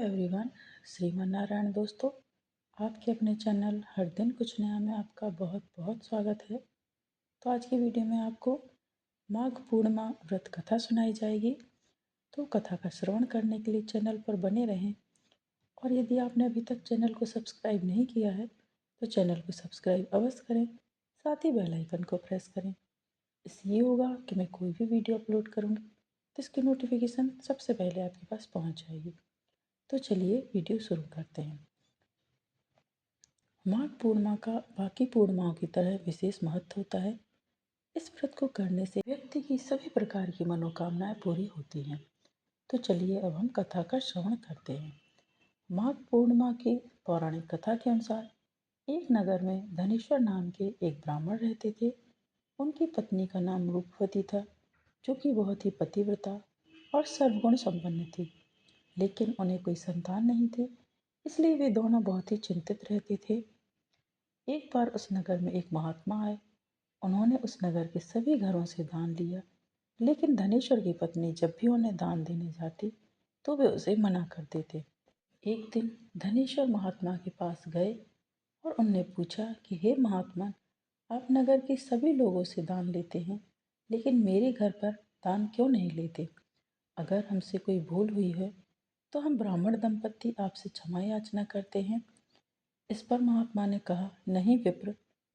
Everyone, Shriman Narayan दोस्तों, आपके अपने चैनल हर दिन कुछ नया में आपका बहुत बहुत स्वागत है। तो आज की वीडियो में आपको माघ पूर्णिमा व्रत कथा सुनाई जाएगी। तो कथा का श्रवण करने के लिए चैनल पर बने रहें और यदि आपने अभी तक चैनल को सब्सक्राइब नहीं किया है तो चैनल को सब्सक्राइब अवश्य करें, साथ ही बेल आइकन को प्रेस करें। इससे ये होगा कि मैं कोई भी वीडियो अपलोड करूँगी तो इसकी नोटिफिकेशन सबसे पहले आपके पास पहुँच जाएगी। तो चलिए वीडियो शुरू करते हैं। माघ पूर्णिमा का बाकी पूर्णिमाओं की तरह विशेष महत्व होता है। इस व्रत को करने से व्यक्ति की सभी प्रकार की मनोकामनाएं पूरी होती हैं। तो चलिए अब हम कथा का श्रवण करते हैं। माघ पूर्णिमा की पौराणिक कथा के अनुसार एक नगर में धनेश्वर नाम के एक ब्राह्मण रहते थे। उनकी पत्नी का नाम रूपवती था, जो कि बहुत ही पतिव्रता और सर्वगुण संपन्न थी। लेकिन उन्हें कोई संतान नहीं थी, इसलिए वे दोनों बहुत ही चिंतित रहते थे। एक बार उस नगर में एक महात्मा आए। उन्होंने उस नगर के सभी घरों से दान लिया, लेकिन धनेश्वर की पत्नी जब भी उन्हें दान देने जाती तो वे उसे मना कर देते। एक दिन धनेश्वर महात्मा के पास गए और उनने पूछा कि हे महात्मा, आप नगर के सभी लोगों से दान लेते हैं, लेकिन मेरे घर पर दान क्यों नहीं लेते? अगर हमसे कोई भूल हुई है तो हम ब्राह्मण दंपत्ति आपसे क्षमा याचना करते हैं। इस पर महात्मा ने कहा, नहीं विप्र,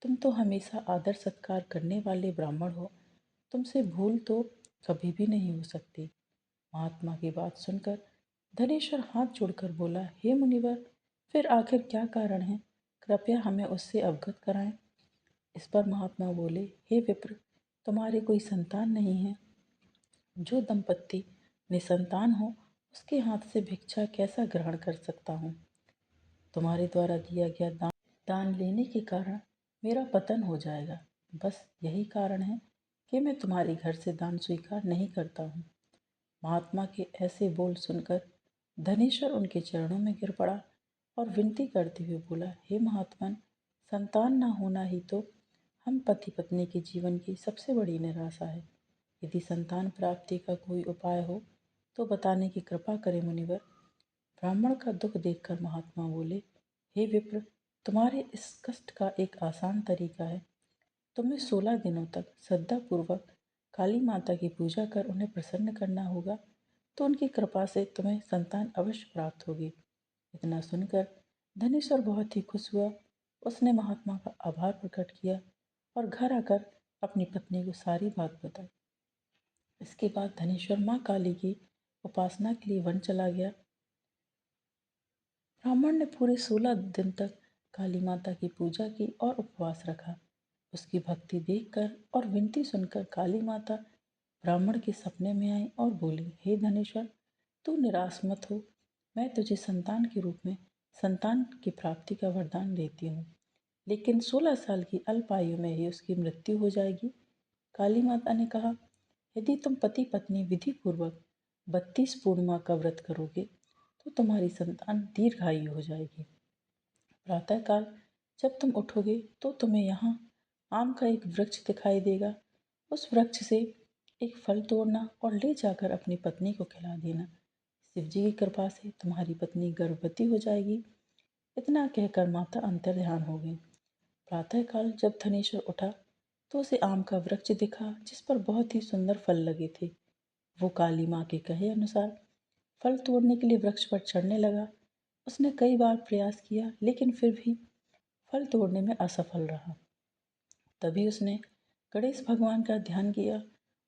तुम तो हमेशा आदर सत्कार करने वाले ब्राह्मण हो, तुमसे भूल तो कभी भी नहीं हो सकती। महात्मा की बात सुनकर धनेश्वर हाथ जोड़कर बोला, हे मुनिवर, फिर आखिर क्या कारण है? कृपया हमें उससे अवगत कराएं। इस पर महात्मा बोले, हे विप्र, तुम्हारे कोई संतान नहीं है। जो दंपत्ति निसंतान हो उसके हाथ से भिक्षा कैसा ग्रहण कर सकता हूँ? तुम्हारे द्वारा दिया गया दान लेने के कारण मेरा पतन हो जाएगा। बस यही कारण है कि मैं तुम्हारे घर से दान स्वीकार नहीं करता हूँ। महात्मा के ऐसे बोल सुनकर धनेश्वर उनके चरणों में गिर पड़ा और विनती करते हुए बोला, हे महात्मन, संतान न होना ही तो हम पति पत्नी के जीवन की सबसे बड़ी निराशा है। यदि संतान प्राप्ति का कोई उपाय हो तो बताने की कृपा करें मुनिवर। ब्राह्मण का दुख देखकर महात्मा बोले, हे विप्र, तुम्हारे इस कष्ट का एक आसान तरीका है। तुम्हें 16 दिनों तक श्रद्धापूर्वक काली माता की पूजा कर उन्हें प्रसन्न करना होगा, तो उनकी कृपा से तुम्हें संतान अवश्य प्राप्त होगी। इतना सुनकर धनेश्वर बहुत ही खुश हुआ। उसने महात्मा का आभार प्रकट किया और घर आकर अपनी पत्नी को सारी बात बताई। इसके बाद धनेश्वर माँ काली की उपासना के लिए वन चला गया। ब्राह्मण ने पूरे 16 दिन तक काली माता की पूजा की और उपवास रखा। उसकी भक्ति देखकर और विनती सुनकर काली माता ब्राह्मण के सपने में आई और बोली, हे धनेश्वर, तू निराश मत हो। मैं तुझे संतान के रूप में संतान की प्राप्ति का वरदान देती हूँ, लेकिन 16 साल की अल्प आयु में ही उसकी मृत्यु हो जाएगी। काली माता ने कहा, यदि तुम पति पत्नी विधि पूर्वक 32 पूर्णिमा का व्रत करोगे तो तुम्हारी संतान दीर्घायु हो जाएगी। प्रातःकाल जब तुम उठोगे तो तुम्हें यहाँ आम का एक वृक्ष दिखाई देगा। उस वृक्ष से एक फल तोड़ना और ले जाकर अपनी पत्नी को खिला देना। शिव जी की कृपा से तुम्हारी पत्नी गर्भवती हो जाएगी। इतना कहकर माता अंतर्ध्यान हो गई। प्रातःकाल जब धनेश्वर उठा तो उसे आम का वृक्ष दिखा जिस पर बहुत ही सुंदर फल लगे थे। वो काली माँ के कहे अनुसार फल तोड़ने के लिए वृक्ष पर चढ़ने लगा। उसने कई बार प्रयास किया, लेकिन फिर भी फल तोड़ने में असफल रहा। तभी उसने गणेश भगवान का ध्यान किया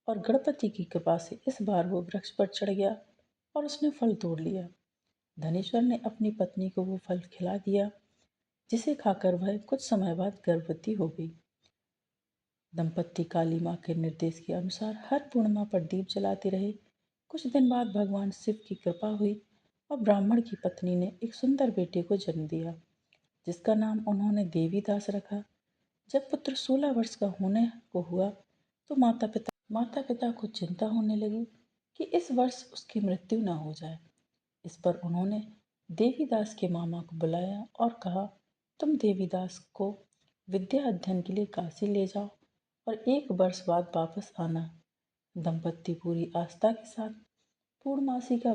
और गणपति की कृपा से इस बार वो वृक्ष पर चढ़ गया और उसने फल तोड़ लिया। धनेश्वर ने अपनी पत्नी को वो फल खिला दिया, जिसे खाकर वह कुछ समय बाद गर्भवती हो गई। दंपत्ति काली माँ के निर्देश के अनुसार हर पूर्णिमा पर दीप जलाते रहे। कुछ दिन बाद भगवान शिव की कृपा हुई और ब्राह्मण की पत्नी ने एक सुंदर बेटे को जन्म दिया, जिसका नाम उन्होंने देवीदास रखा। जब पुत्र 16 वर्ष का होने को हुआ तो माता पिता को चिंता होने लगी कि इस वर्ष उसकी मृत्यु न हो जाए। इस पर उन्होंने देवीदास के मामा को बुलाया और कहा, तुम देवीदास को विद्या अध्ययन के लिए काशी ले जाओ और 1 वर्ष बाद वापस आना। दंपत्ति पूरी आस्था के साथ पूर्णमासी का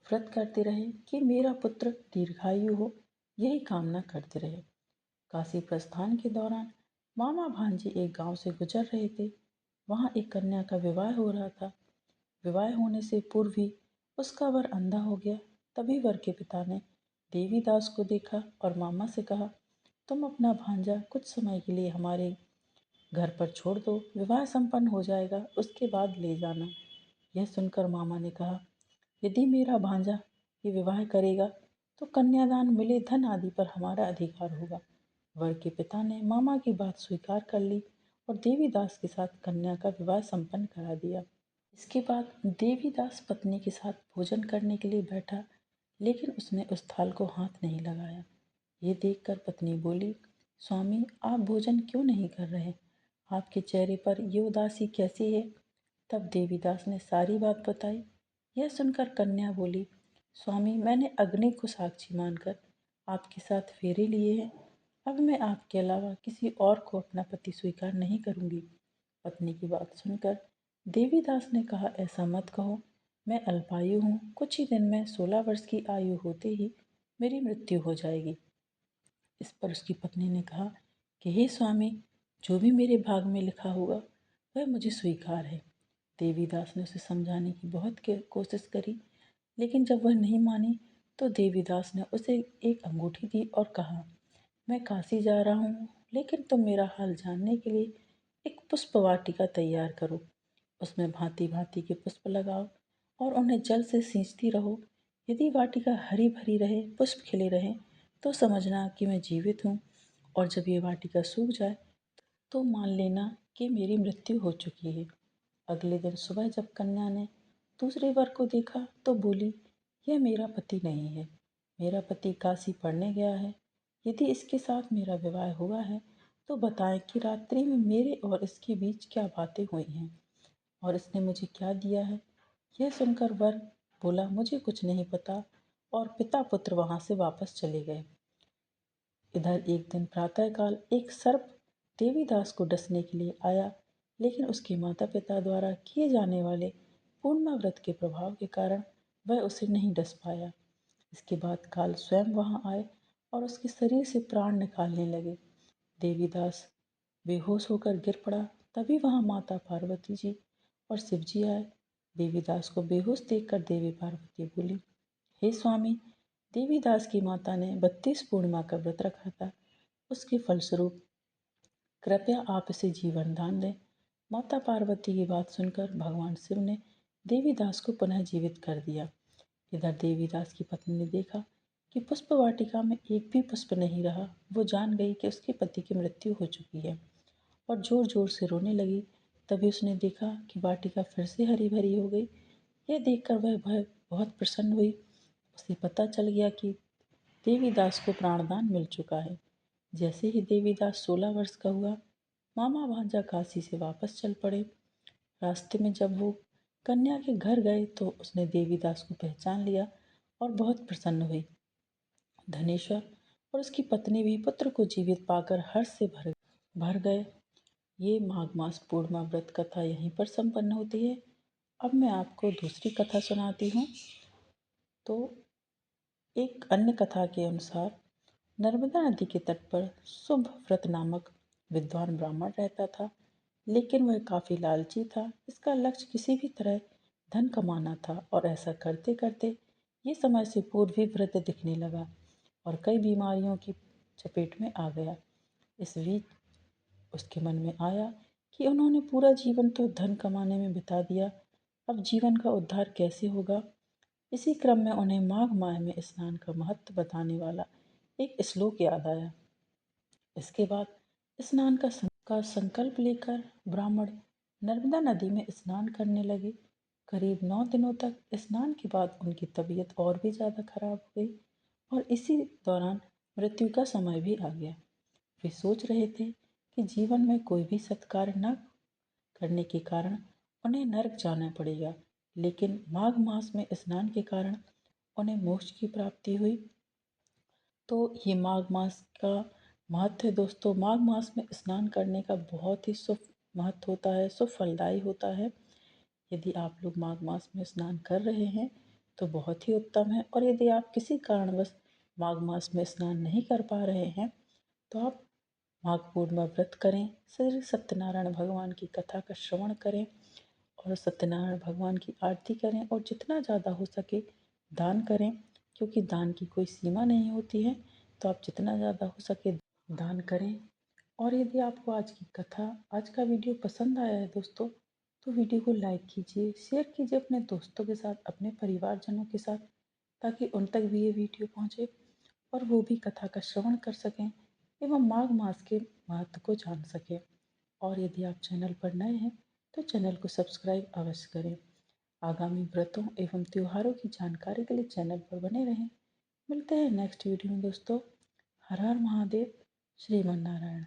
व्रत करते रहे कि मेरा पुत्र दीर्घायु हो, यही कामना करते रहे। काशी प्रस्थान के दौरान मामा भांजी एक गांव से गुजर रहे थे। वहां एक कन्या का विवाह हो रहा था। विवाह होने से पूर्व ही उसका वर अंधा हो गया। तभी वर के पिता ने देवीदास को देखा और मामा से कहा, तुम अपना भांजा कुछ समय के लिए हमारे घर पर छोड़ दो, विवाह संपन्न हो जाएगा, उसके बाद ले जाना। यह सुनकर मामा ने कहा, यदि मेरा भांजा ये विवाह करेगा तो कन्यादान मिले धन आदि पर हमारा अधिकार होगा। वर के पिता ने मामा की बात स्वीकार कर ली और देवीदास के साथ कन्या का विवाह संपन्न करा दिया। इसके बाद देवीदास पत्नी के साथ भोजन करने के लिए बैठा, लेकिन उसने उस थाल को हाथ नहीं लगाया। ये देखकर पत्नी बोली, स्वामी आप भोजन क्यों नहीं कर रहे? आपके चेहरे पर ये उदासी कैसी है? तब देवीदास ने सारी बात बताई। यह सुनकर कन्या बोली, स्वामी मैंने अग्नि को साक्षी मानकर आपके साथ फेरे लिए हैं। अब मैं आपके अलावा किसी और को अपना पति स्वीकार नहीं करूंगी। पत्नी की बात सुनकर देवीदास ने कहा, ऐसा मत कहो, मैं अल्पायु हूँ, कुछ ही दिन में 16 वर्ष की आयु होते ही मेरी मृत्यु हो जाएगी। इस पर उसकी पत्नी ने कहा कि हे स्वामी, जो भी मेरे भाग में लिखा होगा वह मुझे स्वीकार है। देवीदास ने उसे समझाने की बहुत कोशिश करी, लेकिन जब वह नहीं मानी तो देवीदास ने उसे एक अंगूठी दी और कहा, मैं काशी जा रहा हूँ, लेकिन तुम मेरा हाल जानने के लिए एक पुष्प वाटिका तैयार करो। उसमें भांति भांति के पुष्प लगाओ और उन्हें जल से सींचती रहो। यदि वाटिका हरी भरी रहे, पुष्प खिले रहें, तो समझना कि मैं जीवित हूँ, और जब ये वाटिका सूख जाए तो मान लेना कि मेरी मृत्यु हो चुकी है। अगले दिन सुबह जब कन्या ने दूसरे वर को देखा तो बोली, यह मेरा पति नहीं है, मेरा पति काशी पढ़ने गया है। यदि इसके साथ मेरा विवाह हुआ है तो बताएं कि रात्रि में मेरे और इसके बीच क्या बातें हुई हैं और इसने मुझे क्या दिया है। यह सुनकर वर बोला, मुझे कुछ नहीं पता, और पिता पुत्र वहां से वापस चले गए। इधर एक दिन प्रातःकाल एक सर्प देवीदास को डसने के लिए आया, लेकिन उसके माता पिता द्वारा किए जाने वाले पूर्णिमा व्रत के प्रभाव के कारण वह उसे नहीं डस पाया। इसके बाद काल स्वयं वहां आए और उसके शरीर से प्राण निकालने लगे। देवीदास बेहोश होकर गिर पड़ा। तभी वहां माता पार्वती जी और शिव जी आए। देवीदास को बेहोश देखकर देवी पार्वती बोली, हे स्वामी, देवीदास की माता ने 32 पूर्णिमा का व्रत रखा था, उसके फलस्वरूप कृपया आप इसे जीवन दान दें। माता पार्वती की बात सुनकर भगवान शिव ने देवीदास को पुनः जीवित कर दिया। इधर देवीदास की पत्नी ने देखा कि पुष्प वाटिका में एक भी पुष्प नहीं रहा। वो जान गई कि उसके पति की मृत्यु हो चुकी है और जोर जोर से रोने लगी। तभी उसने देखा कि वाटिका फिर से हरी भरी हो गई। यह देखकर वह बहुत प्रसन्न हुई। उसे पता चल गया कि देवीदास को प्राणदान मिल चुका है। जैसे ही देवीदास 16 वर्ष का हुआ, मामा भांजा काशी से वापस चल पड़े। रास्ते में जब वो कन्या के घर गए तो उसने देवीदास को पहचान लिया और बहुत प्रसन्न हुई। धनेश्वर और उसकी पत्नी भी पुत्र को जीवित पाकर हर्ष से भर गए। ये माघ मास पूर्णिमा व्रत कथा यहीं पर संपन्न होती है। अब मैं आपको दूसरी कथा सुनाती हूँ। तो एक अन्य कथा के अनुसार नर्मदा नदी के तट पर शुभ व्रत नामक विद्वान ब्राह्मण रहता था, लेकिन वह काफी लालची था। इसका लक्ष्य किसी भी तरह धन कमाना था और ऐसा करते करते ये समय से पूर्व ही वृद्ध दिखने लगा और कई बीमारियों की चपेट में आ गया। इस बीच उसके मन में आया कि उन्होंने पूरा जीवन तो धन कमाने में बिता दिया, अब जीवन का उद्धार कैसे होगा। इसी क्रम में उन्हें माघ माह में स्नान का महत्व बताने वाला एक श्लोक याद आया। इसके बाद स्नान का संकल्प लेकर ब्राह्मण नर्मदा नदी में स्नान करने लगे। करीब 9 दिनों तक स्नान के बाद उनकी तबीयत और भी ज़्यादा खराब हो गई और इसी दौरान मृत्यु का समय भी आ गया। वे सोच रहे थे कि जीवन में कोई भी सत्कार्य न करने के कारण उन्हें नरक जाना पड़ेगा, लेकिन माघ मास में स्नान के कारण उन्हें मोक्ष की प्राप्ति हुई। तो ये माघ मास का महत्व है दोस्तों। माघ मास में स्नान करने का बहुत ही शुभ महत्व होता है, शुभ फलदायी होता है। यदि आप लोग माघ मास में स्नान कर रहे हैं तो बहुत ही उत्तम है। और यदि आप किसी कारणवश माघ मास में स्नान नहीं कर पा रहे हैं तो आप माघ पूर्णिमा व्रत करें, श्री सत्यनारायण भगवान की कथा का श्रवण करें और सत्यनारायण भगवान की आरती करें और जितना ज़्यादा हो सके दान करें, क्योंकि दान की कोई सीमा नहीं होती है। तो आप जितना ज़्यादा हो सके दान करें। और यदि आपको आज की कथा, आज का वीडियो पसंद आया है दोस्तों, तो वीडियो को लाइक कीजिए, शेयर कीजिए अपने दोस्तों के साथ, अपने परिवारजनों के साथ, ताकि उन तक भी ये वीडियो पहुँचे और वो भी कथा का श्रवण कर सकें एवं माघ मास के महत्व को जान सकें। और यदि आप चैनल पर नए हैं तो चैनल को सब्सक्राइब अवश्य करें। आगामी व्रतों एवं त्योहारों की जानकारी के लिए चैनल पर बने रहें। मिलते हैं नेक्स्ट वीडियो में दोस्तों। हर हर महादेव। श्रीमन नारायण।